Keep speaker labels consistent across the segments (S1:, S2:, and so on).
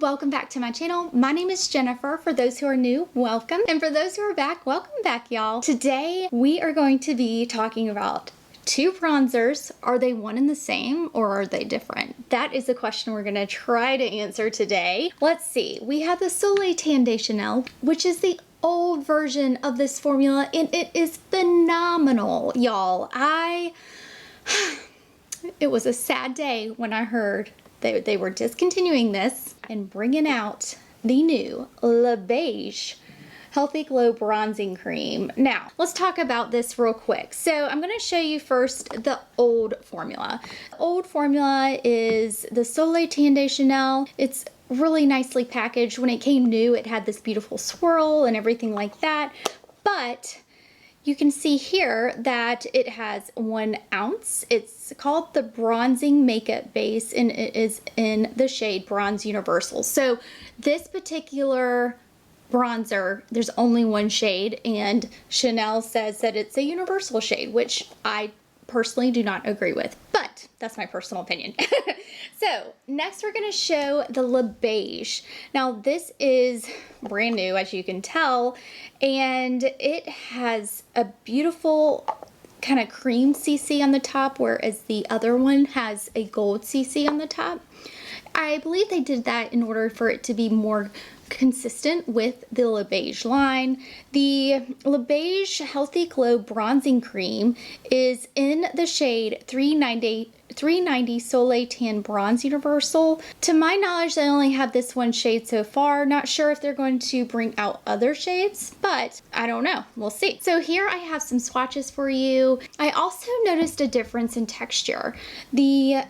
S1: welcome back to my channel. My name is Jennifer. For those who are new, welcome. And for those who are back, welcome back, y'all. Today, we are going to be talking about two bronzers. Are they one and the same or are they different? That is the question we're gonna try to answer today. Let's see. We have the Soleil Tan de Chanel, which is the old version of this formula, and it is phenomenal, y'all. It was a sad day when I heard they were discontinuing this and bringing out the new Beiges Healthy Glow Bronzing Cream. Now, let's talk about this real quick. So I'm going to show you first the old formula. The old formula is the Soleil Tan de Chanel. It's really nicely packaged. When it came new, it had this beautiful swirl and everything like that. But you can see here that it has 1 ounce. It's called the Bronzing Makeup Base, and it is in the shade Bronze Universal. So this particular bronzer, there's only 1 shade, and Chanel says that it's a universal shade, which I personally do not agree with, but that's my personal opinion. So next we're going to show the Beiges. Now this is brand new, as you can tell, and it has a beautiful kind of cream CC on the top, whereas the other one has a gold CC on the top. I believe they did that in order for it to be more consistent with the Beiges line. The Beiges Healthy Glow Bronzing Cream is in the shade 390 Soleil Tan Bronze Universal. To my knowledge, they only have this 1 shade so far. Not sure if they're going to bring out other shades, but I don't know. We'll see. So here I have some swatches for you. I also noticed a difference in texture. The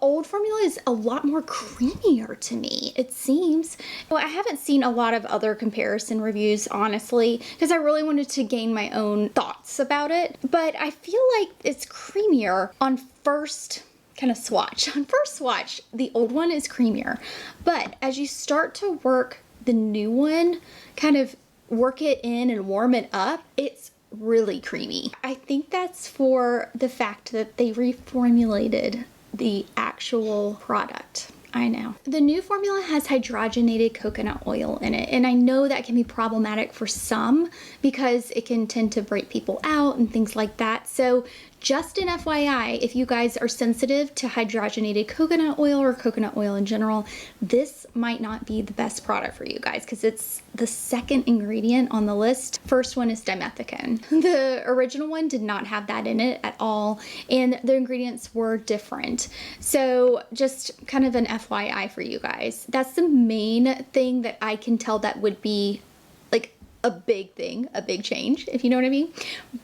S1: old formula is a lot more creamier to me, it seems. Well, I haven't seen a lot of other comparison reviews, honestly, because I really wanted to gain my own thoughts about it. But I feel like it's creamier on first kind of swatch. On first swatch, the old one is creamier. But as you start to work the new one, kind of work it in and warm it up, it's really creamy. I think that's for the fact that they reformulated the actual product. I know. The new formula has hydrogenated coconut oil in it, and I know that can be problematic for some because it can tend to break people out and things like that. So just an FYI, if you guys are sensitive to hydrogenated coconut oil or coconut oil in general, this might not be the best product for you guys because it's the second ingredient on the list. First one is dimethicone. The original one did not have that in it at all, and the ingredients were different. So just kind of an FYI for you guys. That's the main thing that I can tell that would be like a big thing, a big change, if you know what I mean.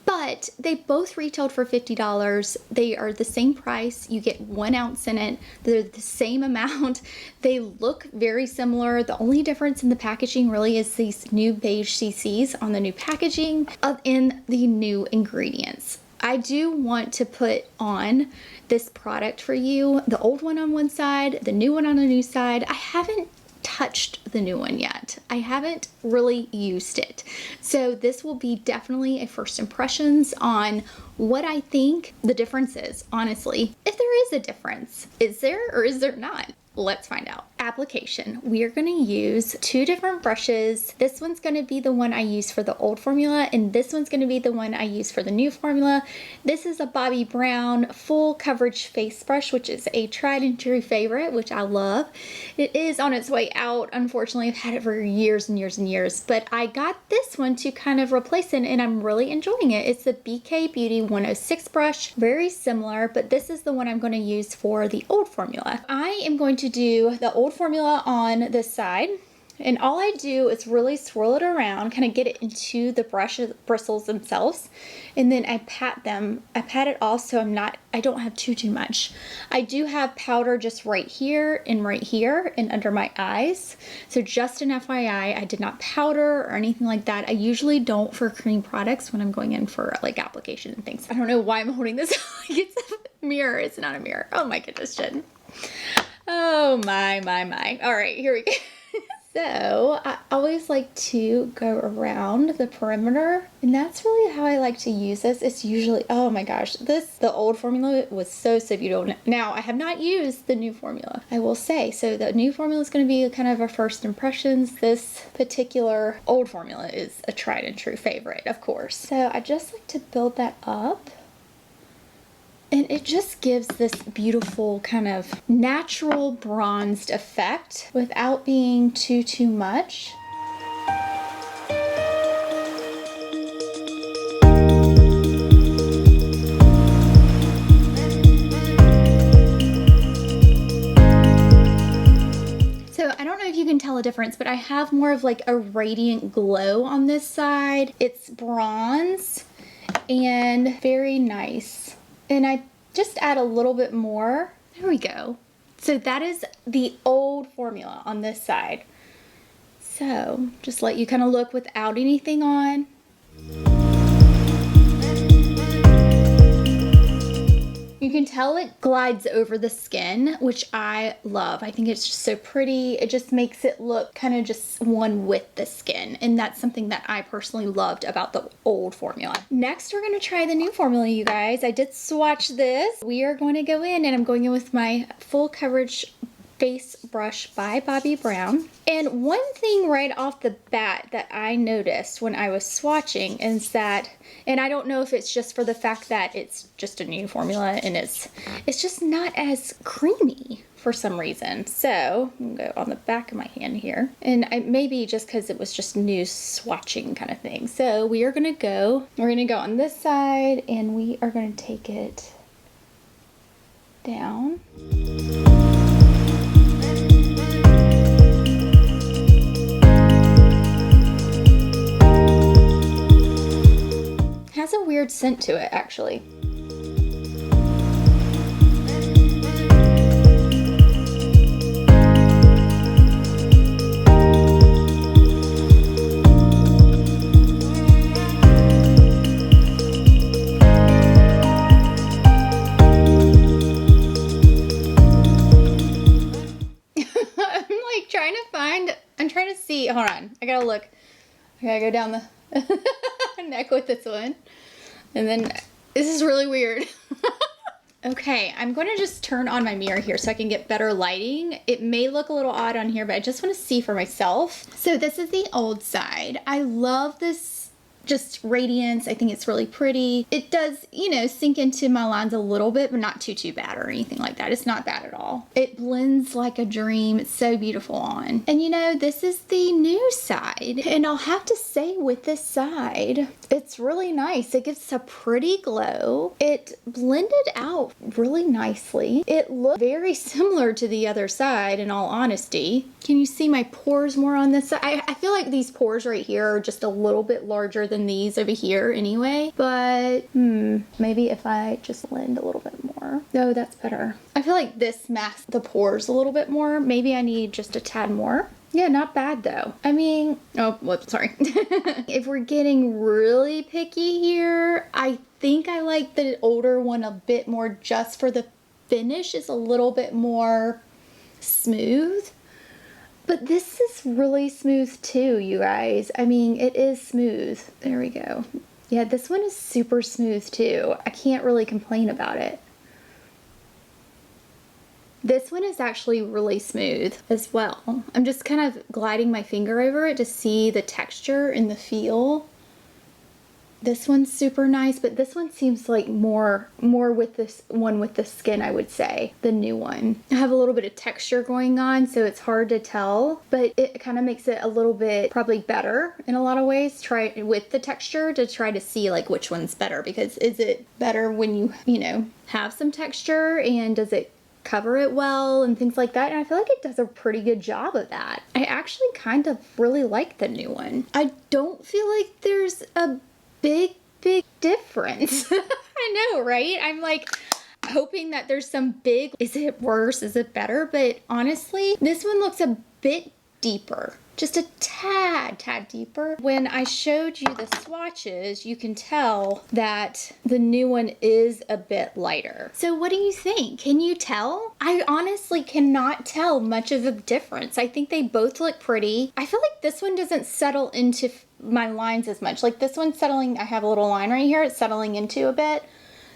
S1: But they both retailed for $50. They are the same price. You get 1 ounce in it. They're the same amount. They look very similar. The only difference in the packaging really is these new beige CCs on the new packaging in the new ingredients. I do want to put on this product for you, the old one on one side, the new one on the new side. I haven't touched the new one yet. I haven't really used it. So this will be definitely a first impressions on what I think the difference is, honestly. If there is a difference, is there or is there not? Let's find out. Application. We are going to use 2 different brushes. This one's going to be the one I use for the old formula, and this one's going to be the one I use for the new formula. This is a Bobbi Brown full coverage face brush, which is a tried and true favorite, which I love. It is on its way out. Unfortunately, I've had it for years and years and years, but I got this one to kind of replace it, and I'm really enjoying it. It's the BK Beauty 106 brush. Very similar, but this is the one I'm going to use for the old formula. I am going to do the old formula on this side, and all I do is really swirl it around, kind of get it into the brush bristles themselves, and then I pat them. I pat it all so I don't have too much. I do have powder just right here and under my eyes. So just an FYI, I did not powder or anything like that. I usually don't for cream products when I'm going in for like application and things. I don't know why I'm holding this like it's a mirror. It's not a mirror. Oh my goodness, Jen. Oh my. All right, here we go. So I always like to go around the perimeter, and that's really how I like to use this. It's usually, oh my gosh, the old formula was so beautiful. Now I have not used the new formula, I will say. So the new formula is going to be kind of our first impressions. This particular old formula is a tried and true favorite, of course. So I just like to build that up. And it just gives this beautiful kind of natural bronzed effect without being too much. So I don't know if you can tell a difference, but I have more of like a radiant glow on this side. It's bronze and very nice. And I just add a little bit more. There we go. So that is the old formula on this side. So just let you kind of look without anything on. You can tell it glides over the skin, which I love. I think it's just so pretty. It just makes it look kind of just one with the skin. And that's something that I personally loved about the old formula. Next, we're going to try the new formula, you guys. I did swatch this. We are going to go in, and I'm going in with my full coverage face brush by Bobbi Brown. And one thing right off the bat that I noticed when I was swatching is that, and I don't know if it's just for the fact that it's just a new formula and it's just not as creamy for some reason. So I'm gonna go on the back of my hand here, and maybe just because it was just new swatching kind of thing. So we're gonna go on this side, and we are gonna take it down. Has a weird scent to it, actually. I'm trying to see, hold on, I gotta look. I gotta go down the neck with this one. And then, this is really weird. Okay, I'm going to just turn on my mirror here so I can get better lighting. It may look a little odd on here, but I just want to see for myself. So this is the old side. I love this just radiance. I think it's really pretty. It does, you know, sink into my lines a little bit, but not too bad or anything like that. It's not bad at all. It blends like a dream. It's so beautiful on. And you know, this is the new side. And I'll have to say with this side, it's really nice. It gives a pretty glow. It blended out really nicely. It looked very similar to the other side, in all honesty. Can you see my pores more on this side? I feel like these pores right here are just a little bit larger than these over here anyway, but maybe if I just blend a little bit more. No, that's better. I feel like this masks the pores a little bit more. Maybe I need just a tad more. Yeah, not bad though. I mean, oh, whoops, sorry. If we're getting really picky here, I think I like the older one a bit more just for the finish is a little bit more smooth. But this is really smooth too, you guys. I mean, it is smooth. There we go. Yeah, this one is super smooth too. I can't really complain about it. This one is actually really smooth as well. I'm just kind of gliding my finger over it to see the texture and the feel. This one's super nice, but this one seems like more with this one with the skin, I would say, the new one. I have a little bit of texture going on, so it's hard to tell, but it kind of makes it a little bit probably better in a lot of ways. Try it with the texture to try to see like which one's better, because is it better when you know, have some texture, and does it cover it well and things like that? And I feel like it does a pretty good job of that. I actually kind of really like the new one. I don't feel like there's a big difference. I know, right? I'm like hoping that there's some big, is it worse? Is it better? But honestly, this one looks a bit deeper just a tad deeper. When I showed you the swatches, you can tell that the new one is a bit lighter. So what do you think? Can you tell? I honestly cannot tell much of a difference. I think they both look pretty. I feel like this one doesn't settle into my lines as much. Like this one's settling, I have a little line right here, it's settling into a bit.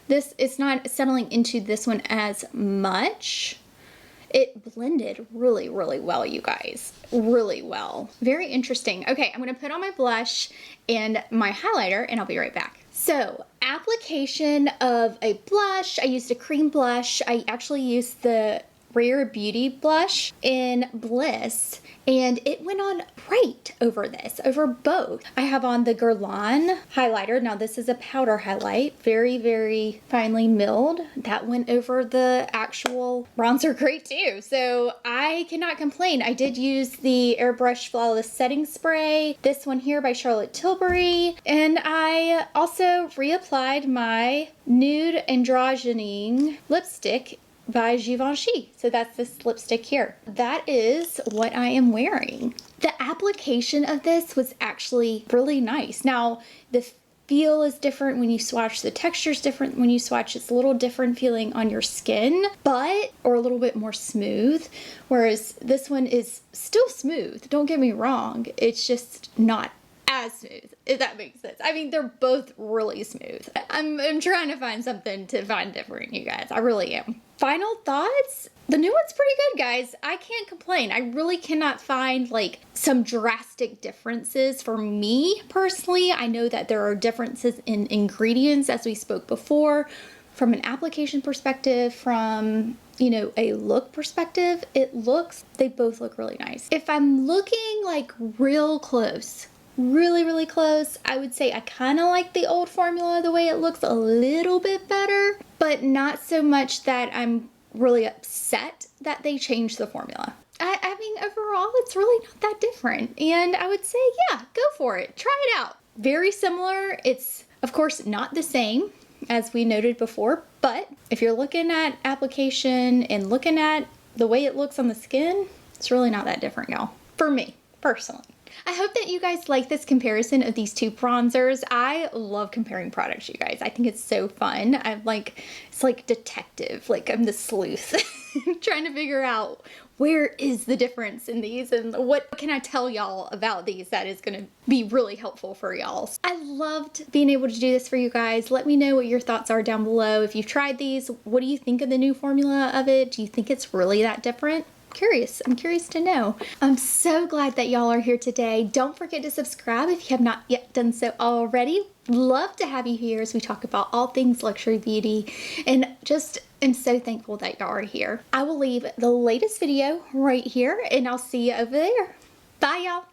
S1: This, it's not settling into this one as much. It blended really well, you guys. Really well. Very interesting. Okay, I'm gonna put on my blush and my highlighter and I'll be right back. So, application of a blush. I used a cream blush. I actually used the Rare Beauty blush in Bliss, and it went on right over this, over both. I have on the Guerlain highlighter. Now this is a powder highlight, very finely milled. That went over the actual bronzer great too, so I cannot complain. I did use the Airbrush Flawless Setting Spray, this one here by Charlotte Tilbury, and I also reapplied my Nude Androgyny lipstick by Givenchy. So that's this lipstick here. That is what I am wearing. The application of this was actually really nice. Now, the feel is different when you swatch, the texture is different when you swatch. It's a little different feeling on your skin, or a little bit more smooth, whereas this one is still smooth. Don't get me wrong. It's just not as smooth, if that makes sense. I mean, they're both really smooth. I'm trying to find something to find different, you guys. I really am. Final thoughts? The new one's pretty good, guys. I can't complain. I really cannot find like some drastic differences for me personally. I know that there are differences in ingredients, as we spoke before, from an application perspective, from, you know, a look perspective. They both look really nice. If I'm looking like real close, really close, I would say I kind of like the old formula, the way it looks a little bit better, but not so much that I'm really upset that they changed the formula. I mean, overall, it's really not that different, and I would say, yeah, go for it. Try it out. Very similar. It's, of course, not the same, as we noted before, but if you're looking at application and looking at the way it looks on the skin, it's really not that different, y'all. For me, personally. I hope that you guys like this comparison of these two bronzers. I love comparing products, you guys. I think it's so fun. It's like detective, like I'm the sleuth trying to figure out where is the difference in these and what can I tell y'all about these that is going to be really helpful for y'all. I loved being able to do this for you guys. Let me know what your thoughts are down below. If you've tried these, what do you think of the new formula of it? Do you think it's really that different? I'm curious to know. I'm so glad that y'all are here today. Don't forget to subscribe if you have not yet done so already. Love to have you here as we talk about all things luxury beauty, and just am so thankful that y'all are here. I will leave the latest video right here, and I'll see you over there. Bye, y'all.